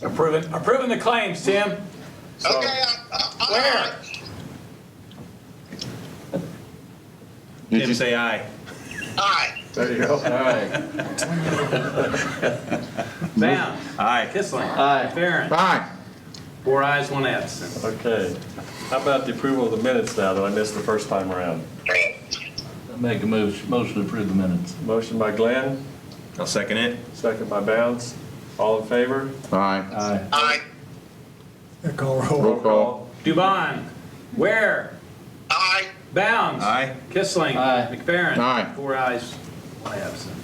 Approving the claims, Tim. So, Okay, Where? Tim, say aye. aye. There you go. All right. Bound. Aye. Kissling. Aye. McFerrin. Aye. 4 ayes, 1 absent. Okay. How about the approval of the minutes now that I missed the first time around? Make a motion to approve the minutes. Motion by Glenn, I'll second it. second by Bounds. All in favor? Aye. Aye. Call roll. Roll call. Dubon. Ware. Aye. Bounds. Aye. Kissling. Aye. McFerrin. Aye. 4 ayes, 1 absent.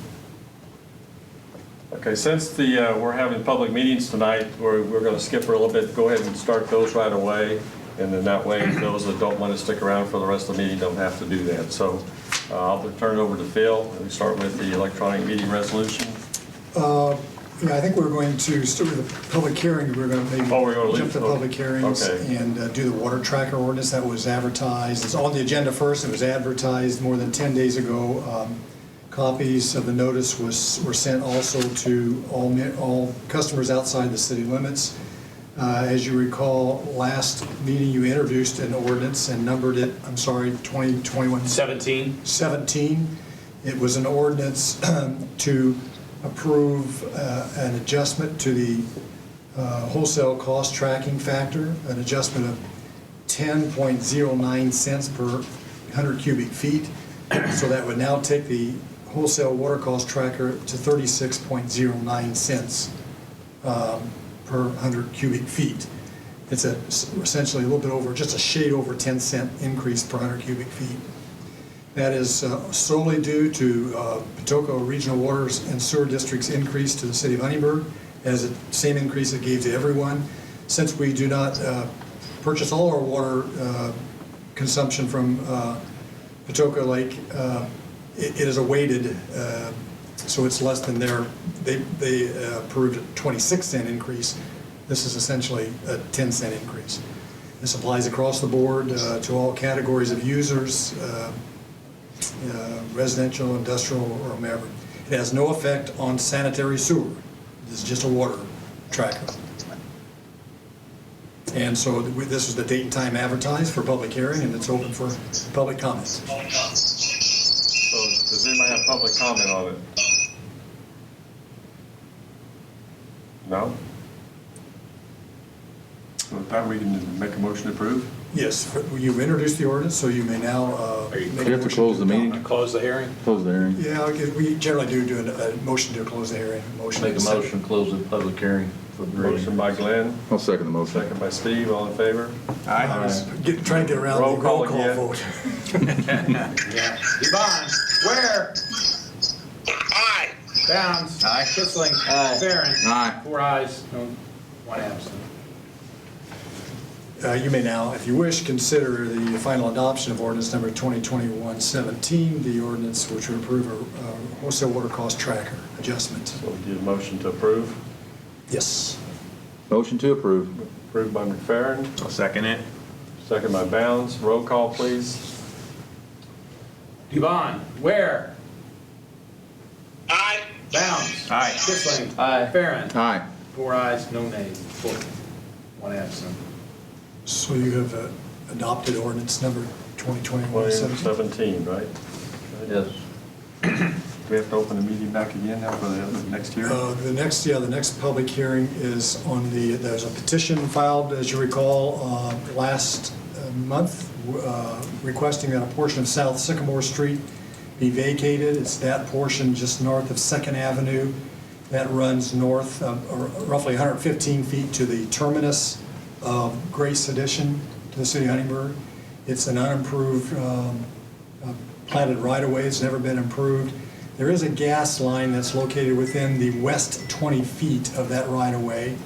Okay, since we're having public meetings tonight, we're going to skip for a little bit. Go ahead and start those right away. And then that way, those that don't want to stick around for the rest of the meeting don't have to do that. So I'll turn it over to Phil. And we start with the electronic meeting resolution. Yeah, I think we're going to start with the public hearing. We're going to maybe Oh, we're gonna jump leave- to public hearings okay. and do the water tracker ordinance that was advertised. It's on the agenda first. It was advertised more than 10 days ago. Copies of the notice were sent also to all customers outside the city limits. As you recall, last meeting you introduced an ordinance and numbered it, 2021. 17. It was an ordinance to approve an adjustment to the wholesale cost tracking factor, an adjustment of 10.09 cents per 100 cubic feet. So that would now take the wholesale water cost tracker to 36.09 cents per 100 cubic feet. It's essentially a little bit over, just a shade over 10-cent increase per 100 cubic feet. That is solely due to Patoka Regional Water and Sewer District's increase to the city of Huntingburg, as the same increase it gave to everyone. Since we do not purchase all our water consumption from Patoka Lake, it is a weighted, so it's less than they approved a 26-cent increase. This is essentially a 10-cent increase. This applies across the board to all categories of users, residential, industrial, or whatever. It has no effect on sanitary sewer. This is just a water tracker. And so this is the date and time advertised for public hearing, and it's open for public comments. So does anybody have public comment on it? No? So with that, we can make a motion to approve? Yes, you've introduced the ordinance, so you may now make a motion. You have to close the meeting? Close the hearing. Close the hearing. Yeah, okay, we generally do a motion to close the hearing. Make a motion to close the public hearing for the Motion reading. by Glenn, I'll second the motion. second by Steve. All in favor? I was trying to get around Roll the call roll call again. vote. Yeah. Dubon. Ware. Aye. Bounds. Aye. Kissling. Aye. McFerrin. Aye. 4 ayes, 1 absent. You may now, if you wish, consider the final adoption of ordinance number 2021-17, the ordinance which would approve a wholesale water cost tracker adjustment. So we need a motion to approve. Yes. Motion to approve. Approved by McFerrin, I'll second it. second by Bounds. Roll call, please. Dubon. Ware. Aye. Bounds. Aye. Kissling. Aye. McFerrin. Aye. 4 ayes, no nays. 1 absent. So you have adopted ordinance number 2021-17. 2017, right? Yes. Do we have to open the meeting back again now for the next hearing? The next public hearing is on there's a petition filed, as you recall, last month requesting that a portion of South Sycamore Street be vacated. It's that portion just north of 2nd Avenue that runs north roughly 115 feet to the terminus of Grace Addition to the city of Huntingburg. It's an unimproved platted right-of-way. It's never been improved. There is a gas line that's located within the west 20 feet of that right-of-way.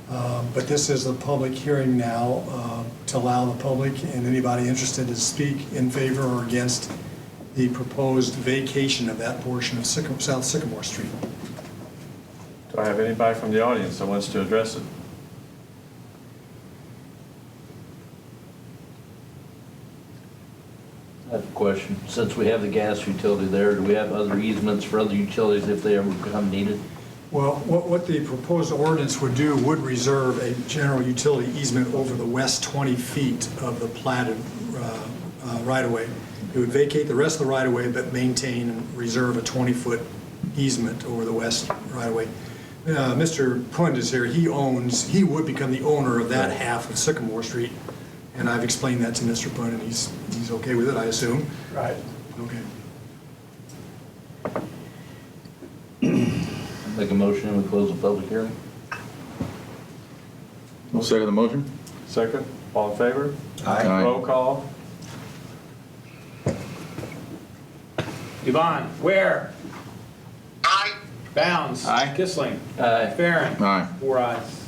But this is a public hearing now to allow the public and anybody interested to speak in favor or against the proposed vacation of that portion of South Sycamore Street. Do I have anybody from the audience that wants to address it? I have a question. Since we have the gas utility there, do we have other easements for other utilities if they ever become needed? Well, what the proposed ordinance would do would reserve a general utility easement over the west 20 feet of the platted right-of-way. It would vacate the rest of the right-of-way, but maintain and reserve a 20-foot easement over the west right-of-way. Mr. Pund is here. He would become the owner of that half of Sycamore Street, and I've explained that to Mr. Pund, and he's okay with it, I assume. Right. Okay. Make a motion, we close the public hearing? I'll second the motion. Second, all in favor? Aye. Roll call. Devon, Ware, Aye. Bounds. Aye. Kissling. Aye. McFerrin. Aye. 4 ayes,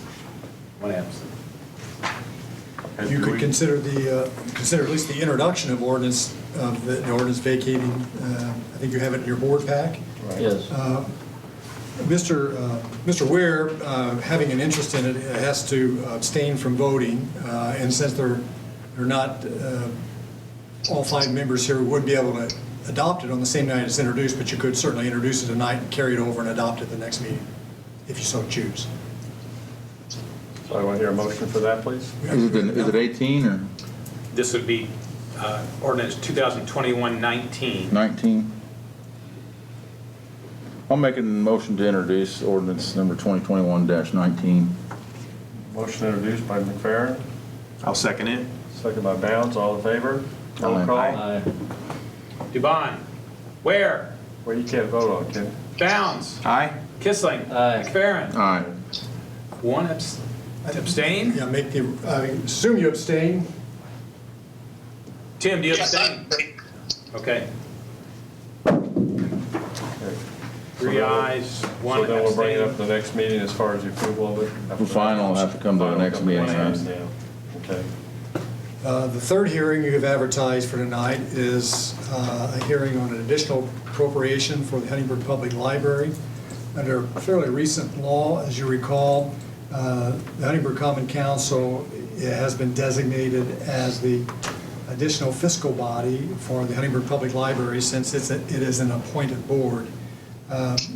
1 absent. And You do could we- consider at least the introduction of ordinance, the ordinance vacating, I think you have it in your board pack. Yes. Mr. Ware, having an interest in it, has to abstain from voting, and since they're not, all 5 members here would be able to adopt it on the same night it's introduced, but you could certainly introduce it tonight and carry it over and adopt it the next meeting, if you so choose. So I want to hear a motion for that, please. Is it 18 or This would be ordinance 2021-19. 19? I'll make a motion to introduce ordinance number 2021-19. Motion introduced by McFerrin, I'll second it. second by Bounds, all in favor? Roll Aye. call. Aye. Devon, Ware, Well, you can't vote on it, Ken. Bounds. Aye. Kissling. Aye. McFerrin. Aye. 1 abstain. Yeah, I assume you abstain. Tim, do you Yes, I abstain? agree. Okay. Okay. 3 ayes, 1 So then we'll bring it up abstain. the next meeting as far as the approval of it? The final will have to come to the next meeting, right? Yeah. Okay. The third hearing you have advertised for tonight is a hearing on an additional appropriation for the Huntingburg Public Library. Under a fairly recent law, as you recall, the Huntingburg Common Council has been designated as the additional fiscal body for the Huntingburg Public Library since it is an appointed board.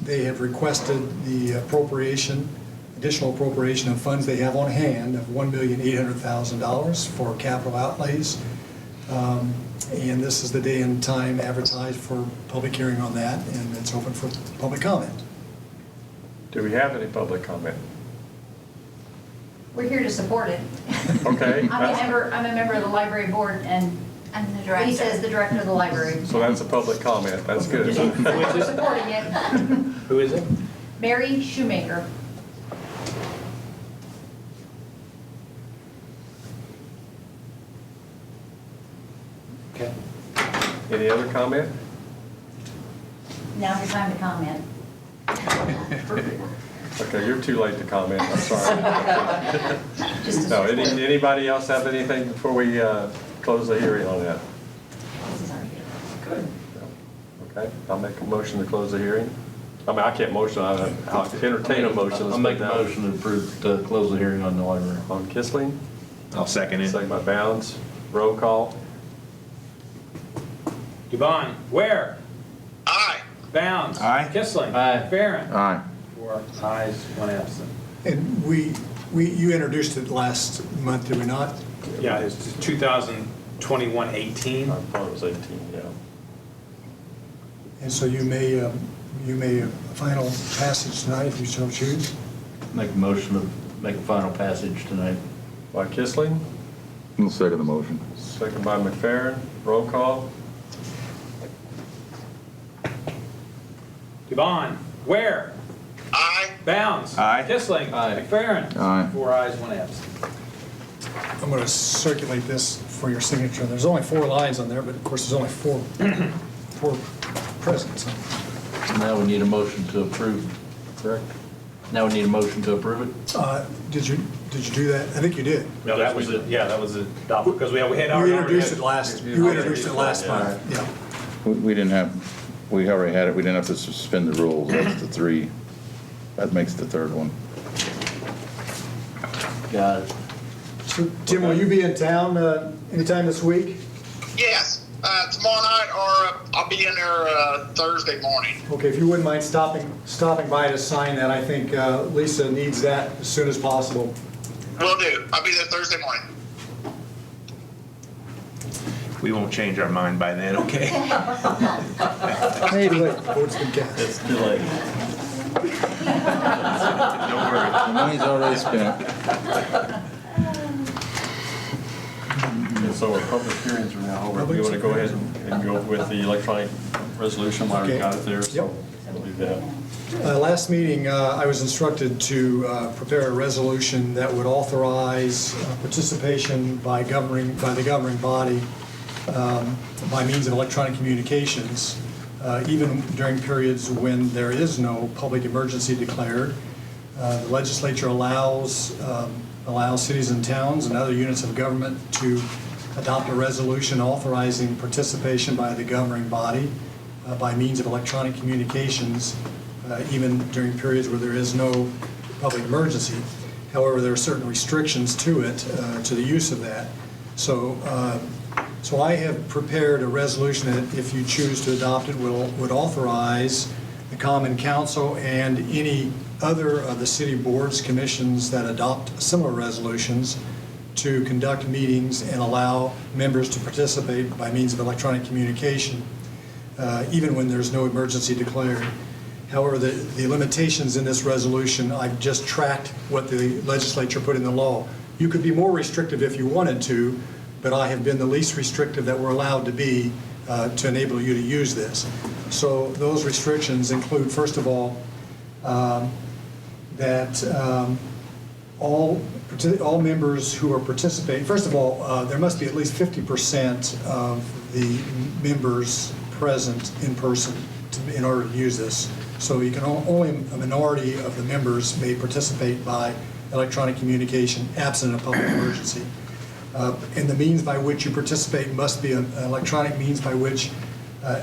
They have requested the additional appropriation of funds they have on hand of $1,800,000 for capital outlays. And this is the day and time advertised for public hearing on that, and it's open for public comment. Do we have any public comment? We're here to support it. Okay. I'm a member of the library board, and I'm the director. Lisa is the director of the library. So that's a public comment, that's good. We're supporting it. Who is it? Mary Shoemaker. Okay. Any other comment? Now's your time to comment. Okay, you're too late to comment, I'm sorry. Just No, to support. anybody else have anything before we close the hearing on that? This is our hearing. Good. Okay, I'll make a motion to close the hearing. I mean, I can't motion, I'll entertain a motion. I'll make a motion to approve, to close the hearing on the library. On Kissling, I'll second it. second by Bounds, roll call. Devon, Ware, Aye. Bounds. Aye. Kissling. Aye. McFerrin. Aye. 4 ayes, 1 absent. And you introduced it last month, did we not? Yeah, it's 2021-18. I thought it was 18, yeah. And so you may final passage tonight if you so choose. Make a motion to make a final passage tonight. By Kissling, I'll second the motion. second by McFerrin, roll call. Devon, Ware, Aye. Bounds. Aye. Kissling. Aye. McFerrin. Aye. 4 ayes, 1 absent. I'm going to circulate this for your signature. There's only 4 lines on there, but of course there's only four present. So. Now we need a motion to approve, correct? Now we need a motion to approve it? Did you do that? I think you did. No, that was it. Yeah, that was it. Because we had You already introduced had- it last. You introduced it last month. Yeah. We didn't have, we already had it, we didn't have to suspend the rules, that's the 3. That makes the 3rd one. Got it. So Tim, will you be in town anytime this week? Yes, tomorrow night, or I'll be in there Thursday morning. Okay, if you wouldn't mind stopping by to sign that, I think Lisa needs that as soon as possible. Will do. I'll be there Thursday morning. We won't change our mind by then, okay? Maybe. Vote's been cast. It's too late. Don't worry. The money's already spent. And so our public hearings are now over. We want to go ahead and go with the electronic resolution while we Okay. got it there, so Yep. we'll do that. Last meeting, I was instructed to prepare a resolution that would authorize participation by the governing body by means of electronic communications, even during periods when there is no public emergency declared. The legislature allows cities and towns and other units of government to adopt a resolution authorizing participation by the governing body by means of electronic communications, even during periods where there is no public emergency. However, there are certain restrictions to it, to the use of that. So I have prepared a resolution that, if you choose to adopt it, would authorize the Common Council and any other of the city boards, commissions that adopt similar resolutions to conduct meetings and allow members to participate by means of electronic communication, even when there's no emergency declared. However, the limitations in this resolution, I've just tracked what the legislature put in the law. You could be more restrictive if you wanted to, but I have been the least restrictive that we're allowed to be to enable you to use this. So those restrictions include, first of all, that all members who are participating, first of all, there must be at least 50% of the members present in person in order to use this. So you can only a minority of the members may participate by electronic communication absent a public emergency. And the means by which you participate must be an electronic means by which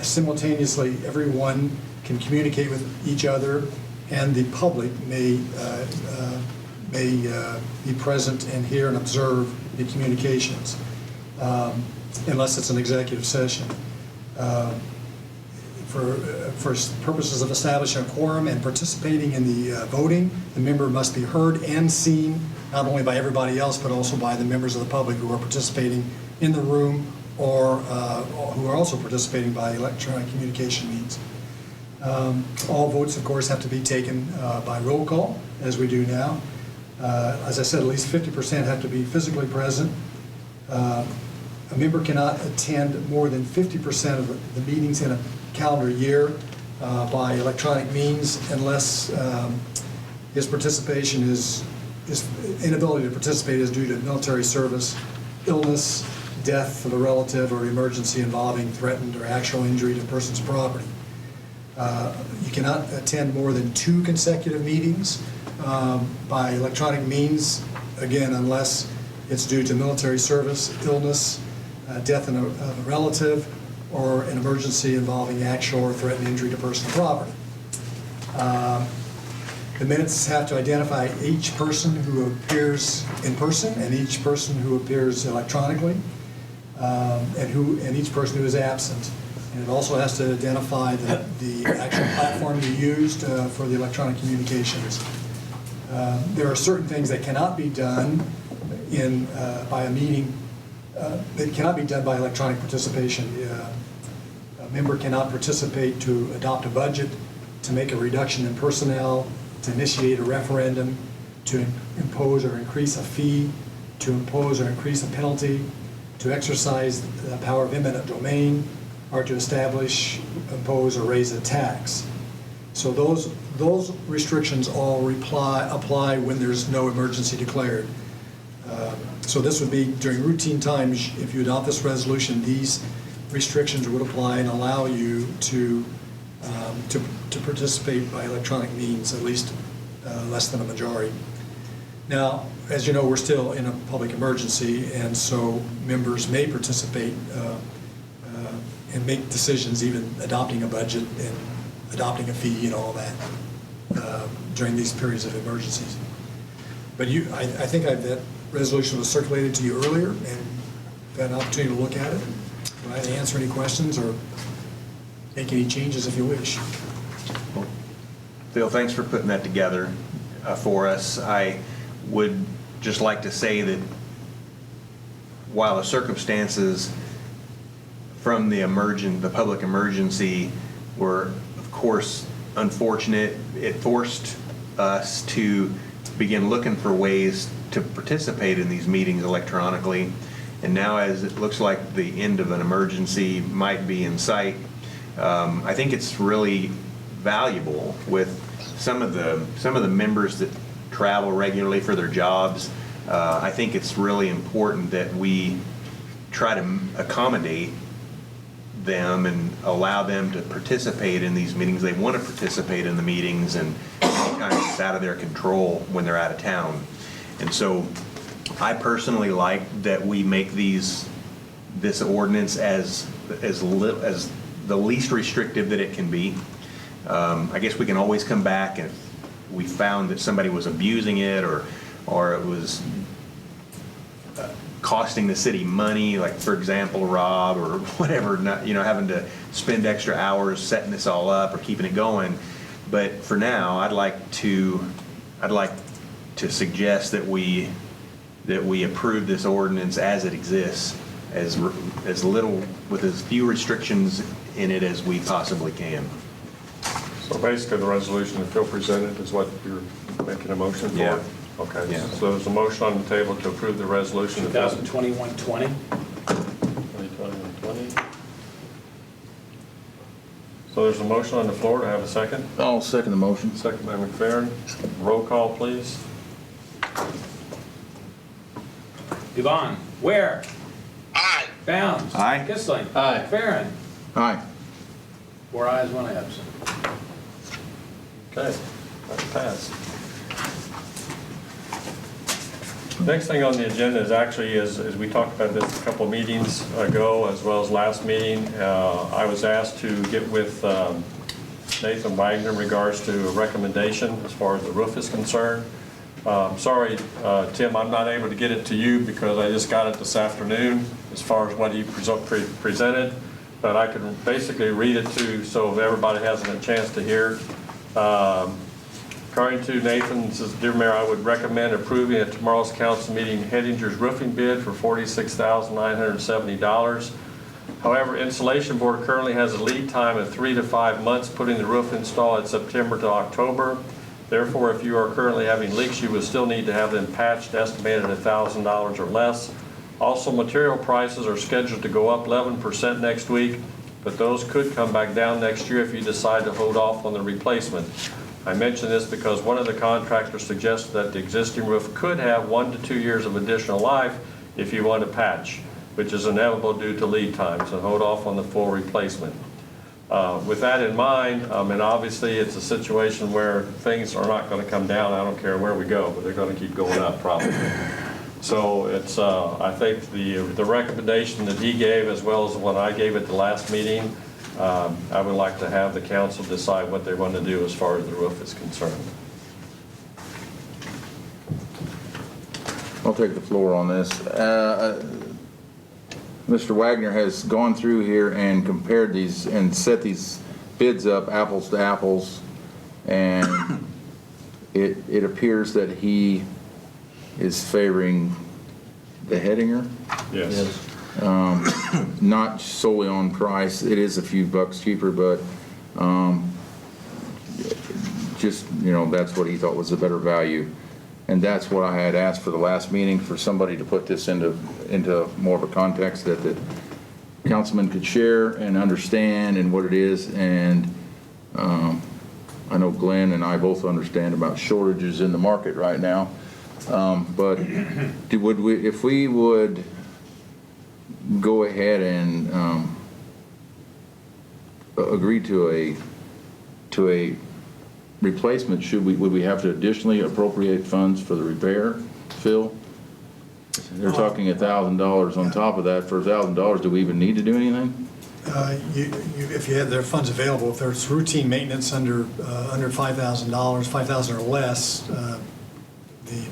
simultaneously everyone can communicate with each other, and the public may be present and hear and observe the communications, unless it's an executive session. For purposes of establishing a quorum and participating in the voting, the member must be heard and seen, not only by everybody else, but also by the members of the public who are participating in the room or who are also participating by electronic communication means. All votes, of course, have to be taken by roll call, as we do now. As I said, at least 50% have to be physically present. A member cannot attend more than 50% of the meetings in a calendar year by electronic means unless his participation his inability to participate is due to military service, illness, death of a relative, or emergency involving threatened or actual injury to a person's property. You cannot attend more than 2 consecutive meetings by electronic means, again, unless it's due to military service, illness, death of a relative, or an emergency involving actual or threatened injury to personal property. The minutes have to identify each person who appears in person and each person who appears electronically, and each person who is absent. And it also has to identify the actual platform you used for the electronic communications. There are certain things that cannot be done by a meeting. That cannot be done by electronic participation. A member cannot participate to adopt a budget, to make a reduction in personnel, to initiate a referendum, to impose or increase a fee, to impose or increase a penalty, to exercise the power of eminent domain, or to establish, impose, or raise a tax. So those restrictions all apply when there's no emergency declared. So this would be during routine times. If you adopt this resolution, these restrictions would apply and allow you to participate by electronic means, at least less than a majority. Now, as you know, we're still in a public emergency, and so members may participate and make decisions, even adopting a budget and adopting a fee and all that during these periods of emergencies. But I think that resolution was circulated to you earlier, and had an opportunity to look at it. Glad to answer any questions or make any changes if you wish. Phil, thanks for putting that together for us. I would just like to say that while the circumstances from the public emergency were, of course, unfortunate, it forced us to begin looking for ways to participate in these meetings electronically. And now, as it looks like the end of an emergency might be in sight, I think it's really valuable with some of the members that travel regularly for their jobs. I think it's really important that we try to accommodate them and allow them to participate in these meetings. They want to participate in the meetings, and sometimes it's out of their control when they're out of town. And so I personally like that we make this ordinance as the least restrictive that it can be. I guess we can always come back if we found that somebody was abusing it or it was costing the city money, like, for example, Rob or whatever, not, having to spend extra hours setting this all up or keeping it going. But for now, I'd like to suggest that we approve this ordinance as it exists, as little, with as few restrictions in it as we possibly can. So basically, the resolution that Phil presented is what you're making a motion for? Yeah. Okay, Yeah. so there's a motion on the table to approve the resolution. 2021-20. 2020. So there's a motion on the floor. To have a second? I'll second the motion. Second by McFerrin. Roll call, please. Yvonne, Ware, Aye. Bounds. Aye. Kissling. Aye. Farren. Aye. 4 ayes, 1 absent. Okay, that's passed. Next thing on the agenda is actually, as we talked about this a couple of meetings ago, as well as last meeting, I was asked to get with Nathan Wagner in regards to a recommendation as far as the roof is concerned. Sorry, Tim, I'm not able to get it to you because I just got it this afternoon as far as what he presented, but I can basically read it to so everybody has a chance to hear. According to Nathan, it says, "Dear Mayor, I would recommend approving at tomorrow's council meeting Hettinger's roofing bid for $46,970. However, Insulation Board currently has a lead time of 3 to 5 months putting the roof installed in September to October. Therefore, if you are currently having leaks, you will still need to have them patched, estimated at $1,000 or less. Also, material prices are scheduled to go up 11% next week, but those could come back down next year if you decide to hold off on the replacement. I mention this because one of the contractors suggested that the existing roof could have 1 to 2 years of additional life if you want to patch, which is inevitable due to lead times, and hold off on the full replacement. With that in mind, and obviously it's a situation where things are not going to come down, I don't care where we go, but they're going to keep going up probably. So it's, I think the recommendation that he gave, as well as what I gave at the last meeting, I would like to have the council decide what they want to do as far as the roof is concerned. I'll take the floor on this. Mr. Wagner has gone through here and compared these and set these bids up apples to apples, and it appears that he is favoring the Hettinger. Yes. Not solely on price. It is a few bucks cheaper, but just, that's what he thought was a better value. And that's what I had asked for the last meeting, for somebody to put this into more of a context that the councilman could share and understand and what it is. And I know Glenn and I both understand about shortages in the market right now. But if we would go ahead and agree to a replacement, would we have to additionally appropriate funds for the repair, Phil? They're talking $1,000 on top of that. For $1,000, do we even need to do anything? If you have their funds available, if there's routine maintenance under $5,000, $5,000 or less, the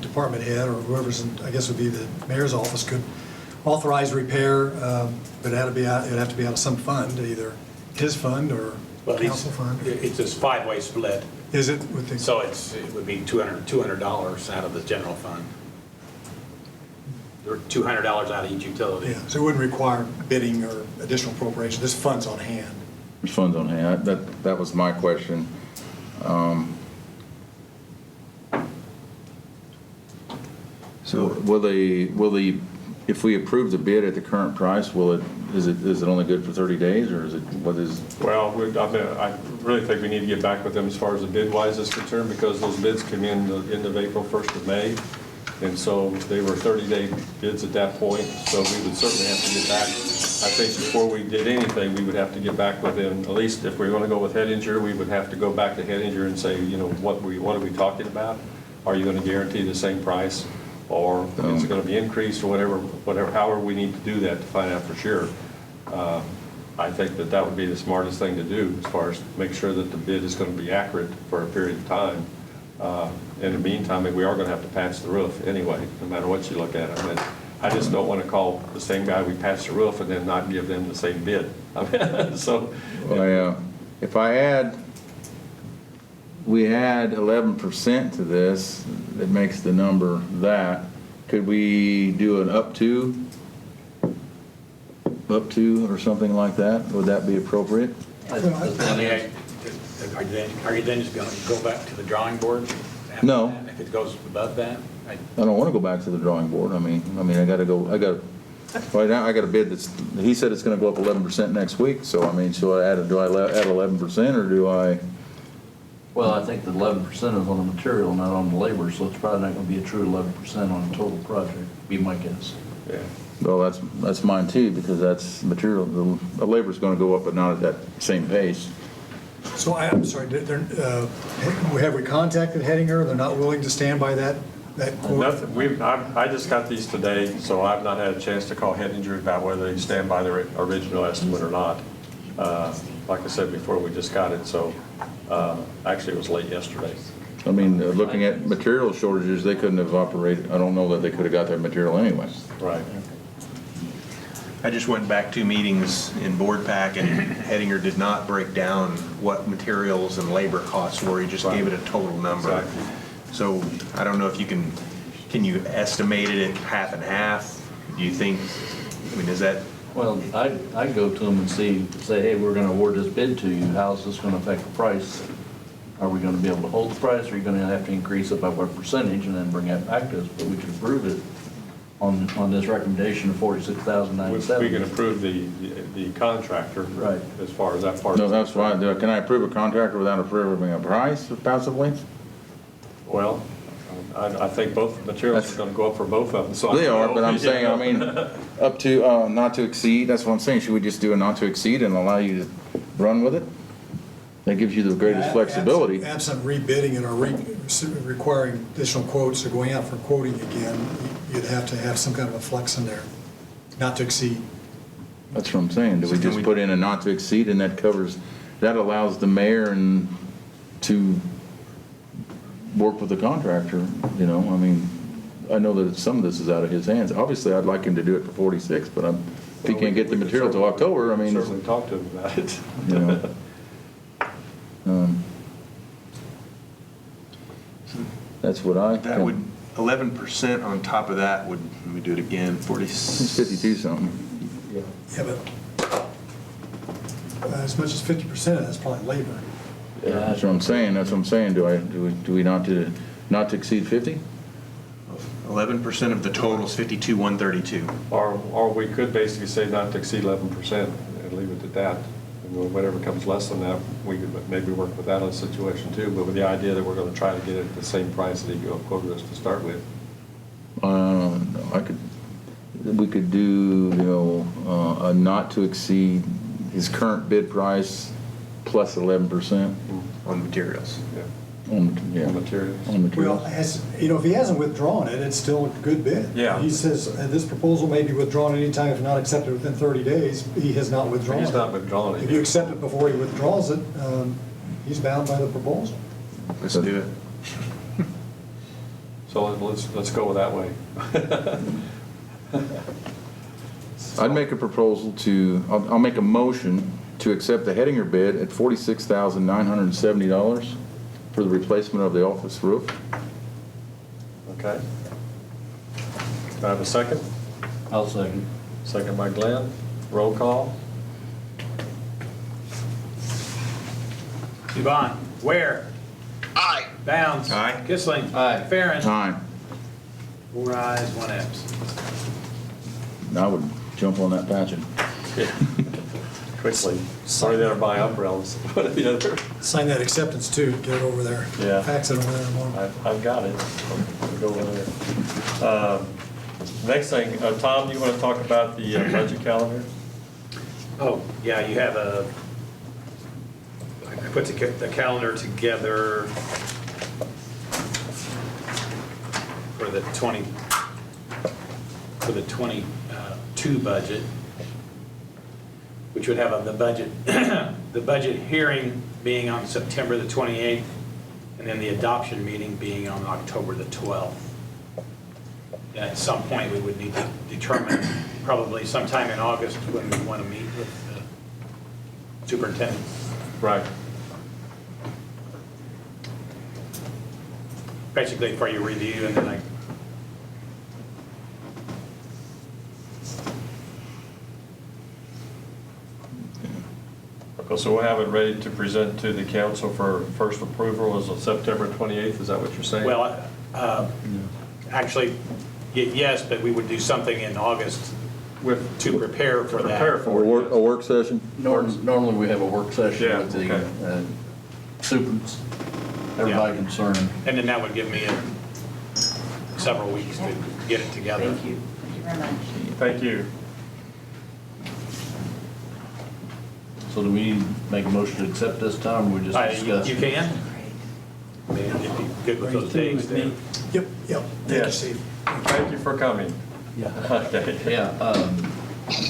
department head or whoever's in, I guess would be the mayor's office, could authorized repair, but it'd have to be out of some fund, either his fund or Well, council fund. It's this five-way split, Is it with the? so it would be $200 out of the general fund. Or $200 out of each utility. Yeah, so it wouldn't require bidding or additional appropriation. This fund's on hand. There's funds on hand. That was my question. So will they, if we approve the bid at the current price, is it only good for 30 days, or is it, what is? Well, I really think we need to get back with them as far as the bid wise is concerned, because those bids come in the end of April, 1st of May. And so they were 30-day bids at that point, so we would certainly have to get back. I think before we did anything, we would have to get back with them. At least if we were going to go with Hettinger, we would have to go back to Hettinger and say, you know, what are we talking about? Are you going to guarantee the same price? Or is it going to be increased, or whatever, however we need to do that to find out for sure. I think that would be the smartest thing to do, as far as make sure that the bid is going to be accurate for a period of time. In the meantime, we are going to have to patch the roof anyway, no matter what you look at. I mean, I just don't want to call the same guy we patched the roof and then not give them the same bid. I mean, so. If we add 11% to this, it makes the number that. Could we do an up to or something like that? Would that be appropriate? Are you then just going to go back to the drawing board? after No. that, If it goes above that? I don't want to go back to the drawing board. I mean, I got to, right now, I got a bid he said it's going to go up 11% next week, so I mean, do I add 11% or do I? Well, I think the 11% is on the material, not on the labor, so it's probably not going to be a true 11% on the total project, be my guess. Yeah. Well, that's mine too, because that's material, the labor's going to go up, but not at that same pace. So I'm sorry, have we contacted Hettinger? They're not willing to stand by that quote? Nothing. I just got these today, so I've not had a chance to call Hettinger about whether they stand by their original estimate or not. Like I said before, we just got it, so actually it was late yesterday. I mean, looking at material shortages, they couldn't have operated, I don't know that they could have got that material anyway. Right. I just went back 2 meetings in board pack, and Hettinger did not break down what materials and labor costs were. He just gave it a total number. Exactly. So I don't know if you can you estimate it at half and half? Do you think, I mean, is that? Well, I'd go to them and say, hey, we're going to award this bid to you. How's this going to affect the price? Are we going to be able to hold the price, or are you going to have to increase it by what percentage and then bring that back to us? But we could approve it on this recommendation of $46,970. We can approve the contractor. Right. As far as that part. No, that's fine. Can I approve a contractor without approving a price passively? Well, I think both materials are going to go up for both of them. So They are, but I'm Yeah. saying, I mean, up to, not to exceed, that's what I'm saying. Should we just do a not to exceed and allow you to run with it? That gives you the greatest flexibility. Absent rebidding and or requiring additional quotes or going out for quoting again, you'd have to have some kind of a flex in there, not to exceed. That's what I'm saying. Do we So can just we- put in a not to exceed, and that allows the mayor to work with the contractor, you know? I mean, I know that some of this is out of his hands. Obviously, I'd like him to do it for 46, but if he can't get the material till October, I mean, Certainly talk to him about it. you know. That's what I That would, think. 11% on top of that would, let me do it again, 40. It's 52 something. Yeah, but as much as 50% of that's probably labor. Yeah, That's what I'm saying. That's what I'm saying. Do we not to exceed 50? 11% of the total is 52,132. Or we could basically say not to exceed 11% and leave it at that. And whatever comes less than that, we could maybe work with that on a situation too, but with the idea that we're going to try to get it at the same price that he quoted us to start with. We could do, you know, a not to exceed his current bid price plus 11%. On materials. Yeah. On Materials. On materials. Well, if he hasn't withdrawn it, it's still a good bid. Yeah. He says, this proposal may be withdrawn anytime if not accepted within 30 days. He has not withdrawn it. He's not withdrawn it. If you accept it before he withdraws it, he's bound by the proposal. Let's do it. So let's go that way. I'd make a proposal to, I'll make a motion to accept the Hettinger bid at $46,970 for the replacement of the office roof. Okay. Do I have a second? I'll second. Second by Glenn. Roll call. Yvonne, Ware, Aye. Bounds. Aye. Kissling. Aye. Farren. Aye. 4 ayes, 1 absent. I would jump on that patching. Quickly. Sorry there by umbrellas. What are the other? Sign that acceptance too, get it over there. Yeah. Fax it over there tomorrow. I've got it. We'll go over there. Next thing, Tom, you want to talk about the budget calendar? Oh, yeah, you have I put the calendar together for the 22 budget, which would have the budget, the budget hearing being on September the 28th, and then the adoption meeting being on October the 12th. And at some point, we would need to determine, probably sometime in August, when we want to meet with the superintendent. Right. Basically for your review, and then Okay, so we'll have it ready to present to the council for first approval as of September 28th, is that what you're saying? well, actually, yes, but we would do something in August With, to prepare for that. prepare for it. A work session? Normally, we have a work session Yeah, with the okay. supers, everybody concerned. And then that would give me several weeks to get it together. Thank you. Thank you very much. Thank you. So do we make a motion to accept this time, or we just discuss? You can? I mean, if you're good with those days, then. Yep, yep. Thank you, Yes. Steve. Thank you for coming. Yeah. Okay. Yeah,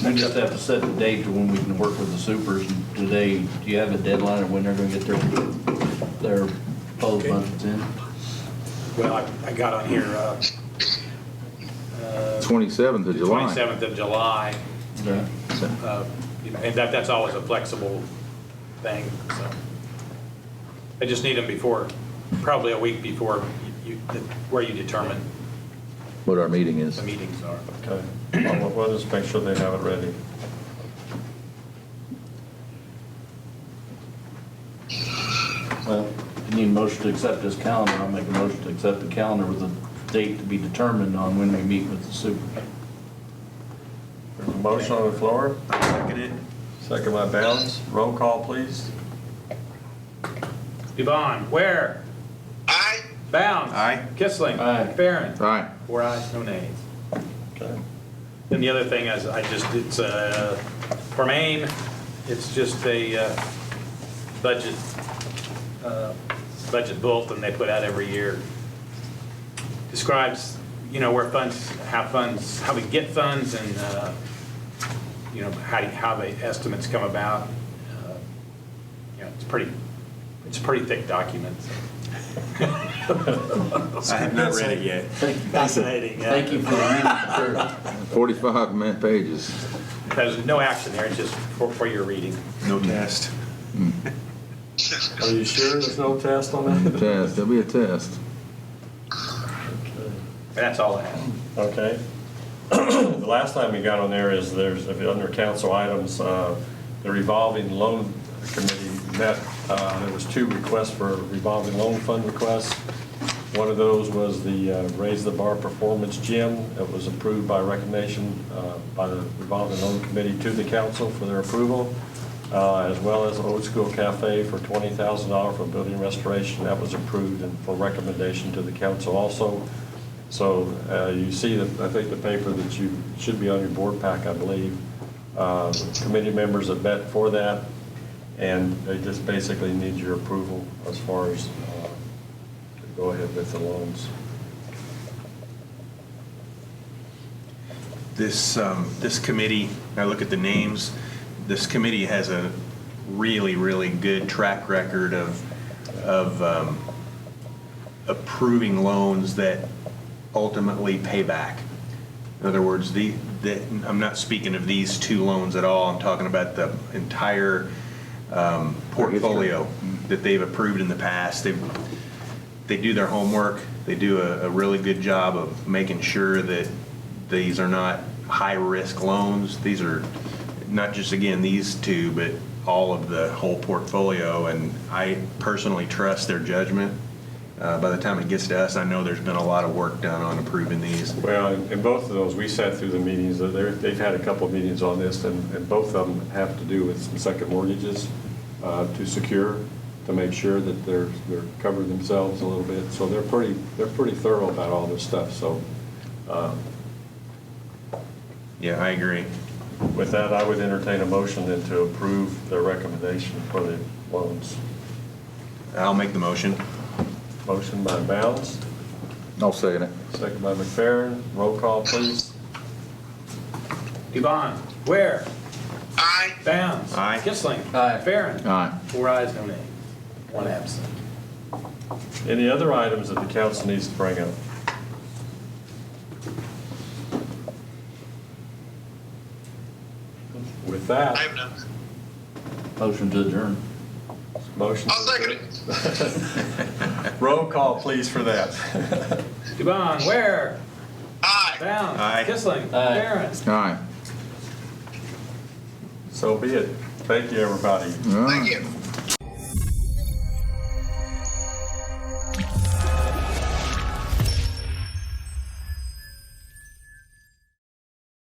we just have to set the date to when we can work with the supers. And today, do you have a deadline of when they're gonna get their proposed Okay. budgets in? Well, I got on here, 27th of July. 27th of July, Okay. and that's always a flexible thing, so. I just need them before, probably a week before where you determine What our meeting is. the meetings are. Okay. We'll just make sure they have it ready. Well, you need a motion to accept this calendar. I'll make a motion to accept the calendar with a date to be determined on when we meet with the supers. There's a motion on the floor. Seconded. Second by Bounds. Roll call, please. Yvonne, Ware, Aye. Bounds. Aye. Kissling. Aye. Farren. Aye. 4 ayes, no nays. Okay. And the other thing is, it's for Maine, it's just a budget bulletin they put out every year. Describes, where funds, how we get funds, and, how the estimates come about. It's a pretty thick document. I have not read it yet. Fascinating. Yeah. Thank you for the reading, sir. 45 pages. There's no action there, it's just for your reading. No test. Are you sure there's no test on that? Test, there'll be a test. Okay. That's all I have. Okay. The last time we got on there is under council items, the revolving loan committee met. There was 2 requests for revolving loan fund requests. One of those was the Raise the Bar Performance Gym. It was approved by recommendation by the revolving loan committee to the council for their approval, as well as Old School Cafe for $20,000 for building restoration. That was approved and for recommendation to the council also. So you see that, I think the paper that you should be on your board pack, I believe, committee members have met for that, and they just basically need your approval as far as to go ahead with the loans. This committee, I look at the names, this committee has a really, really good track record of approving loans that ultimately pay back. In other words, I'm not speaking of these two loans at all. I'm talking about the entire portfolio that they've approved in the past. They do their homework. They do a really good job of making sure that these are not high-risk loans. These are not just, again, these two, but all of the whole portfolio, and I personally trust their judgment. By the time it gets to us, I know there's been a lot of work done on approving these. Well, in both of those, we sat through the meetings. They've had a couple of meetings on this, and both of them have to do with some second mortgages to secure, to make sure that they're covering themselves a little bit. So they're pretty thorough about all this stuff. So Yeah, I agree. with that, I would entertain a motion then to approve their recommendation for the loans. I'll make the motion. Motion by Bounds, I'll second it. second by McFerrin. Roll call, please. Dubon, Ware, Aye. Bounds. Aye. Kissling. Aye. Farren. Aye. 4 ayes, no nay. 1 absent. Any other items that the council needs to bring up? With that, I have none. Motion to adjourn. motion. I'll second it. Roll call, please, for that. Dubon, Ware, Aye. Bounds. Aye. Kissling. Aye. Farren. Aye. So be it. Thank you, everybody. All right. Thank you.